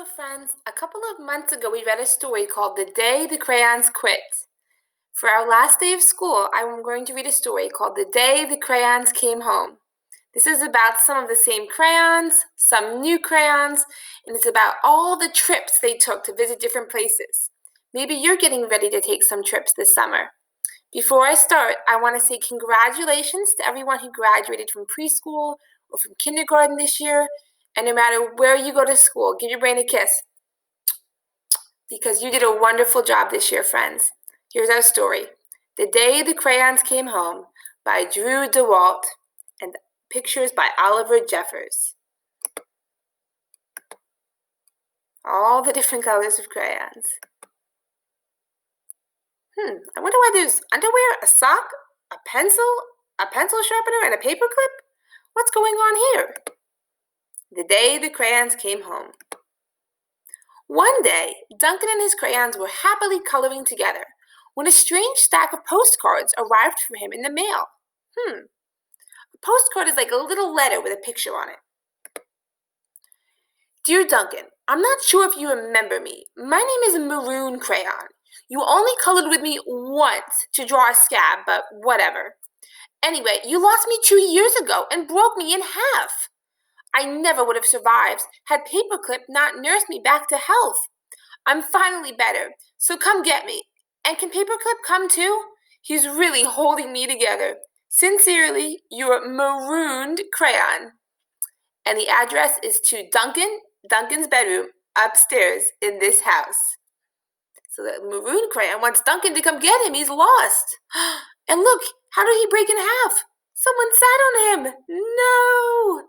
Hello, friends. A couple of months ago, we read a story called The Day the Crayons Quit. For our last day of school, I'm going to read a story called The Day the Crayons Came Home. This is about some of the same crayons, some new crayons, and it's about all the trips they took to visit different places. Maybe you're getting ready to take some trips this summer. Before I start, I want to say congratulations to everyone who graduated from preschool or from kindergarten this year. And no matter where you go to school, give your brain a kiss because you did a wonderful job this year, friends. Here's our story. The Day the Crayons Came Home by Daywalt and pictures by Oliver Jeffers. All the different colors of crayons. I wonder why there's underwear, a sock, a pencil sharpener, and a paperclip? What's going on here? The Day the Crayons Came Home. One day, Duncan and his crayons were happily coloring together when a strange stack of postcards arrived for him in the mail. A postcard is like a little letter with a picture on it. Dear Duncan, I'm not sure if you remember me. My name is Maroon Crayon. You only colored with me once to draw a scab, but whatever. Anyway, you lost me 2 years ago and broke me in half. I never would have survived had Paperclip not nursed me back to health. I'm finally better, so come get me. And can Paperclip come too? He's really holding me together. Sincerely, your Marooned Crayon. And the address is to Duncan's bedroom, upstairs in this house. So the Maroon Crayon wants Duncan to come get him. He's lost. And look, how did he break in half? Someone sat on him. No!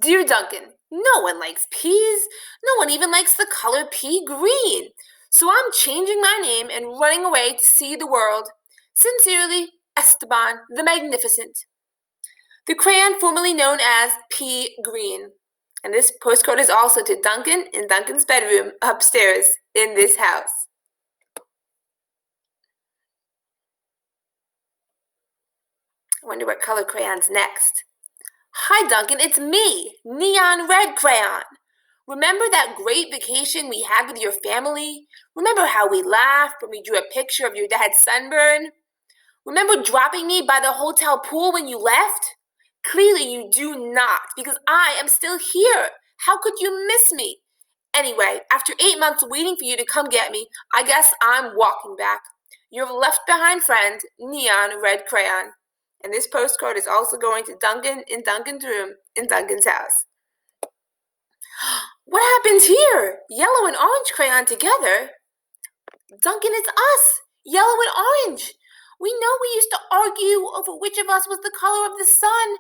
Dear Duncan, no one likes peas. No one even likes the color pea green. So I'm changing my name and running away to see the world. Sincerely, Esteban the Magnificent. The crayon formerly known as Pea Green. And this postcard is also to Duncan in Duncan's bedroom upstairs in this house. I wonder what color crayon's next. Hi, Duncan, it's me, Neon Red Crayon. Remember that great vacation we had with your family? Remember how we laughed when we drew a picture of your dad's sunburn? Remember dropping me by the hotel pool when you left? Clearly you do not, because I am still here. How could you miss me? Anyway, after 8 months waiting for you to come get me, I guess I'm walking back. Your left behind friend, Neon Red Crayon. And this postcard is also going to Duncan in Duncan's room in Duncan's house. What happened here? Yellow and orange crayon together? Duncan, it's us, yellow and orange. We know we used to argue over which of us was the color of the sun,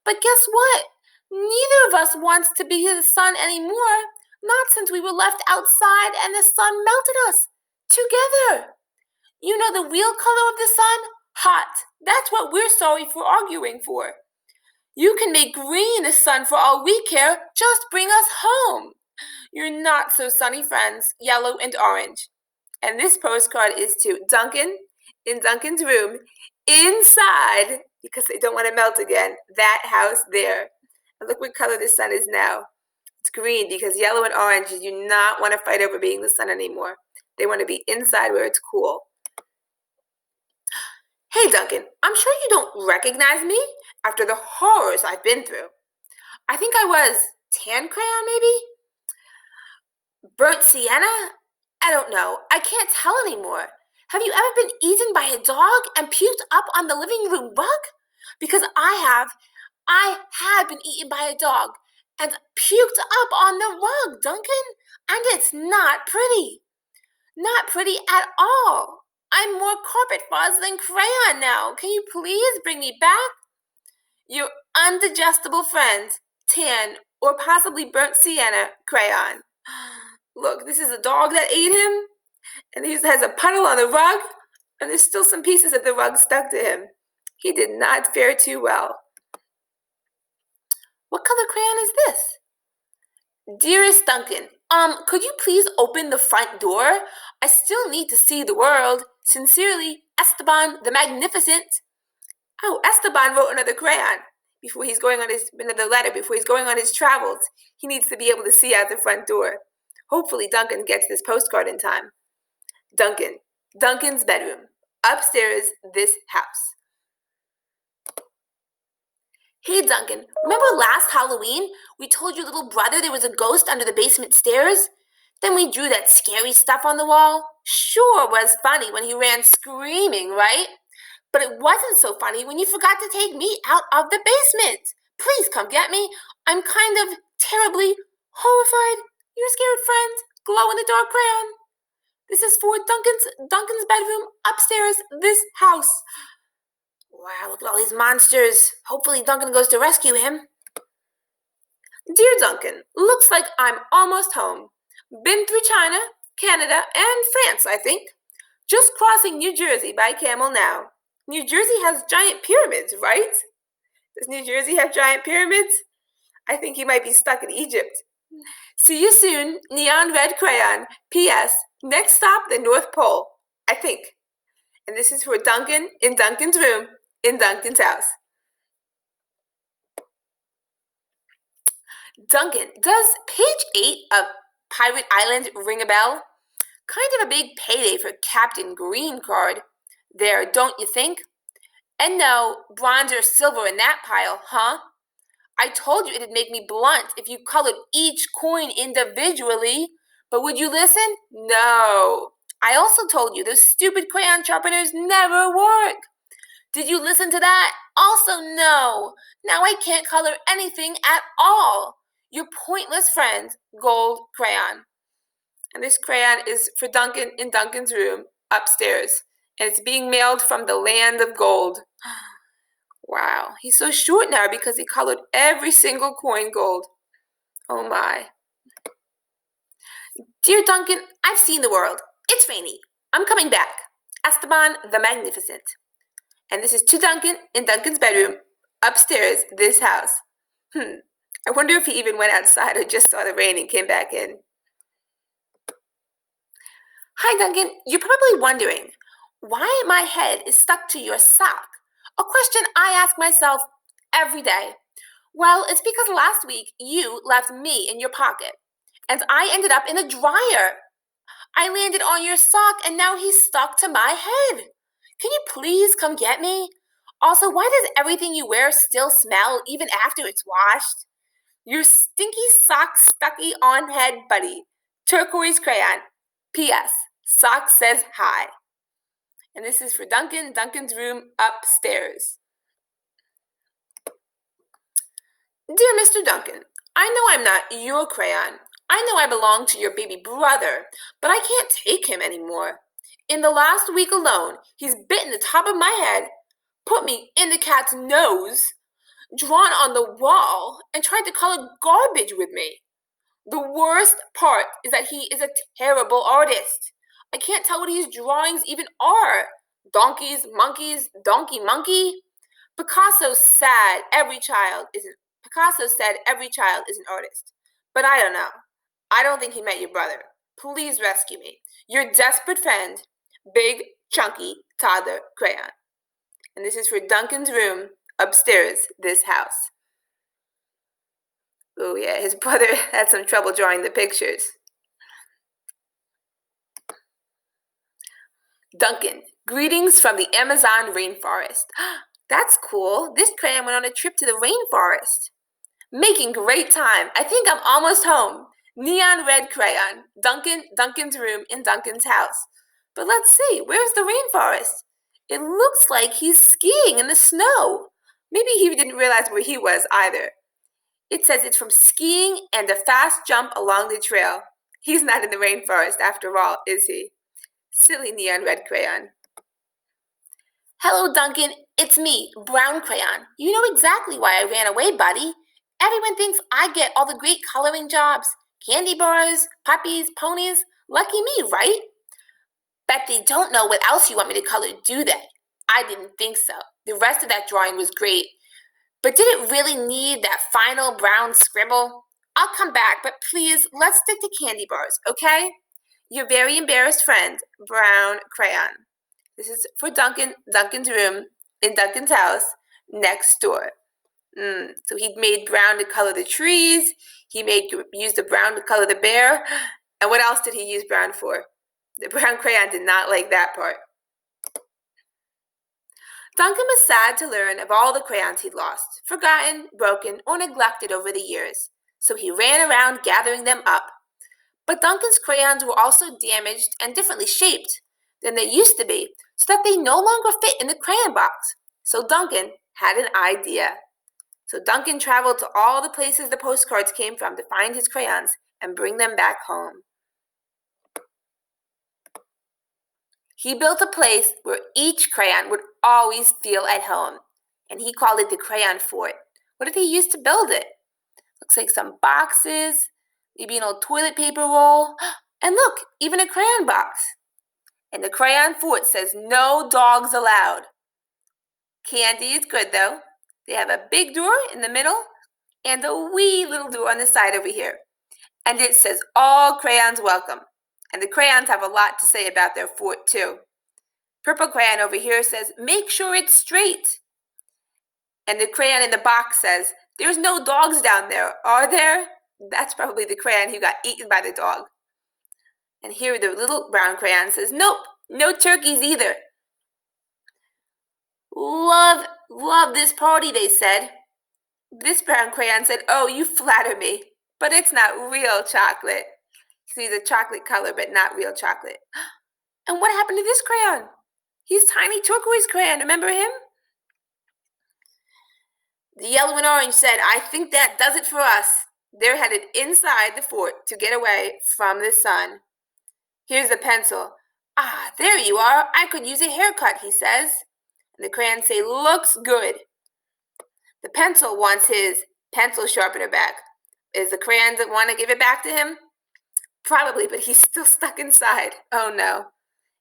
but guess what? Neither of us wants to be the sun anymore, not since we were left outside and the sun melted us together. You know the real color of the sun? Hot. That's what we're sorry for arguing for. You can make green the sun for all we care. Just bring us home. You're not so sunny friends, yellow and orange. And this postcard is to Duncan in Duncan's room inside, because they don't want to melt again, that house there. And look what color the sun is now. It's green because yellow and orange do not want to fight over being the sun anymore. They want to be inside where it's cool. Hey, Duncan, I'm sure you don't recognize me after the horrors I've been through. I think I was tan crayon, maybe? Burnt sienna? I don't know. I can't tell anymore. Have you ever been eaten by a dog and puked up on the living room rug? Because I have. I had been eaten by a dog and puked up on the rug, Duncan. And it's not pretty. Not pretty at all. I'm more carpet fuzz than crayon now. Can you please bring me back? Your undigestible friend, tan or possibly burnt sienna crayon. Look, this is a dog that ate him, and he has a puddle on the rug, and there's still some pieces of the rug stuck to him. He did not fare too well. What color crayon is this? Dearest Duncan, could you please open the front door? I still need to see the world. Sincerely, Esteban the Magnificent. Oh, Esteban wrote another crayon. before he's going on his travels. He needs to be able to see out the front door. Hopefully Duncan gets this postcard in time. Duncan's bedroom, upstairs, this house. Hey Duncan, remember last Halloween we told your little brother there was a ghost under the basement stairs? Then we drew that scary stuff on the wall? Sure was funny when he ran screaming, right? But it wasn't so funny when you forgot to take me out of the basement. Please come get me. I'm kind of terribly horrified. Your scared friend, glow-in-the-dark crayon. This is for Duncan's bedroom upstairs, this house. Wow, look at all these monsters. Hopefully Duncan goes to rescue him. Dear Duncan, looks like I'm almost home. Been through China, Canada, and France, I think. Just crossing New Jersey by camel now. New Jersey has giant pyramids, right? Does New Jersey have giant pyramids? I think he might be stuck in Egypt. See you soon, neon red crayon. P.S. Next stop, the North Pole, I think. And this is for Duncan in Duncan's room, in Duncan's house. Duncan, does page 8 of Pirate Island ring a bell? Kind of a big payday for Captain Green card. There, don't you think? And no, bronze or silver in that pile, huh? I told you it'd make me blunt if you colored each coin individually. But would you listen? No. I also told you those stupid crayon sharpeners never work. Did you listen to that? Also no. Now I can't color anything at all. Your pointless friend, Gold Crayon. And this crayon is for Duncan in Duncan's room upstairs. And it's being mailed from the land of gold. Wow, he's so short now because he colored every single coin gold. Oh my. Dear Duncan, I've seen the world. It's rainy. I'm coming back. Esteban the Magnificent. And this is to Duncan in Duncan's bedroom, upstairs, this house. I wonder if he even went outside or just saw the rain and came back in. Hi Duncan, you're probably wondering why my head is stuck to your sock. A question I ask myself every day. Well, it's because last week you left me in your pocket and I ended up in a dryer. I landed on your sock and now he's stuck to my head. Can you please come get me? Also, why does everything you wear still smell even after it's washed? Your stinky sock stucky on head buddy. Turquoise crayon. P.S. Sock says hi. And this is for Duncan's room upstairs. Dear Mr. Duncan, I know I'm not your crayon. I know I belong to your baby brother, but I can't take him anymore. In the last week alone, he's bitten the top of my head, put me in the cat's nose, drawn on the wall, and tried to color garbage with me. The worst part is that he is a terrible artist. I can't tell what his drawings even are. Donkeys, monkeys, donkey, monkey. Picasso said every child is an artist. But I don't know. I don't think he met your brother. Please rescue me. Your desperate friend, Big Chunky Toddler Crayon. And this is for Duncan's room upstairs, this house. Oh yeah, his brother had some trouble drawing the pictures. Duncan, greetings from the Amazon rainforest. That's cool. This crayon went on a trip to the rainforest. Making great time. I think I'm almost home. Neon red crayon. Duncan's room in Duncan's house. But let's see, where's the rainforest? It looks like he's skiing in the snow. Maybe he didn't realize where he was either. It says it's from skiing and a fast jump along the trail. He's not in the rainforest after all, is he? Silly neon red crayon. Hello, Duncan. It's me, brown crayon. You know exactly why I ran away, buddy. Everyone thinks I get all the great coloring jobs. Candy bars, puppies, ponies. Lucky me, right? Bet they don't know what else you want me to color, do they? I didn't think so. The rest of that drawing was great. But did it really need that final brown scribble? I'll come back, but please, let's stick to candy bars, okay? Your very embarrassed friend, brown crayon. This is for Duncan's room in Duncan's house next door. So he made brown to color the trees. He used the brown to color the bear. And what else did he use brown for? The brown crayon did not like that part. Duncan was sad to learn of all the crayons he'd lost, forgotten, broken, or neglected over the years. So he ran around gathering them up. But Duncan's crayons were also damaged and differently shaped than they used to be, so that they no longer fit in the crayon box. So Duncan had an idea. So Duncan traveled to all the places the postcards came from to find his crayons and bring them back home. He built a place where each crayon would always feel at home, and he called it the crayon fort. What did he use to build it? Looks like some boxes, maybe an old toilet paper roll, and look, even a crayon box. And the crayon fort says no dogs allowed. Candy is good though. They have a big door in the middle and a wee little door on the side over here. And it says all crayons welcome. And the crayons have a lot to say about their fort too. Purple crayon over here says make sure it's straight. And the crayon in the box says there's no dogs down there, are there? That's probably the crayon who got eaten by the dog. And here the little brown crayon says nope, no turkeys either. Love this party, they said. This brown crayon said, oh, you flatter me, but it's not real chocolate. See, the chocolate color, but not real chocolate. And what happened to this crayon? He's tiny turquoise crayon, remember him? The yellow and orange said, I think that does it for us. They're headed inside the fort to get away from the sun. Here's the pencil. Ah, there you are. I could use a haircut, he says. And the crayons say, looks good. The pencil wants his pencil sharpener back. Is the crayon that want to give it back to him? Probably, but he's still stuck inside. Oh no.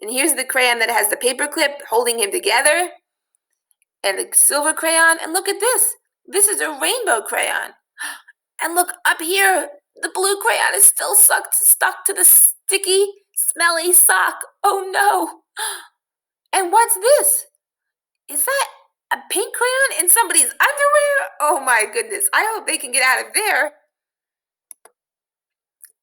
And here's the crayon that has the paper clip holding him together. And the silver crayon. And look at this. This is a rainbow crayon. And look up here. The blue crayon is still stuck to the sticky, smelly sock. Oh no. And what's this? Is that a pink crayon in somebody's underwear? Oh my goodness. I hope they can get out of there.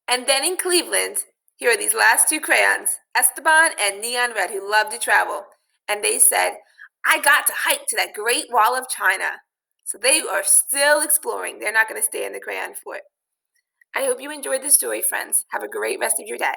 And then in Cleveland, here are these last two crayons, Esteban and Neon Red, who love to travel. And they said, I got to hike to that Great Wall of China. So they are still exploring. They're not going to stay in the crayon fort. I hope you enjoyed this story, friends. Have a great rest of your day.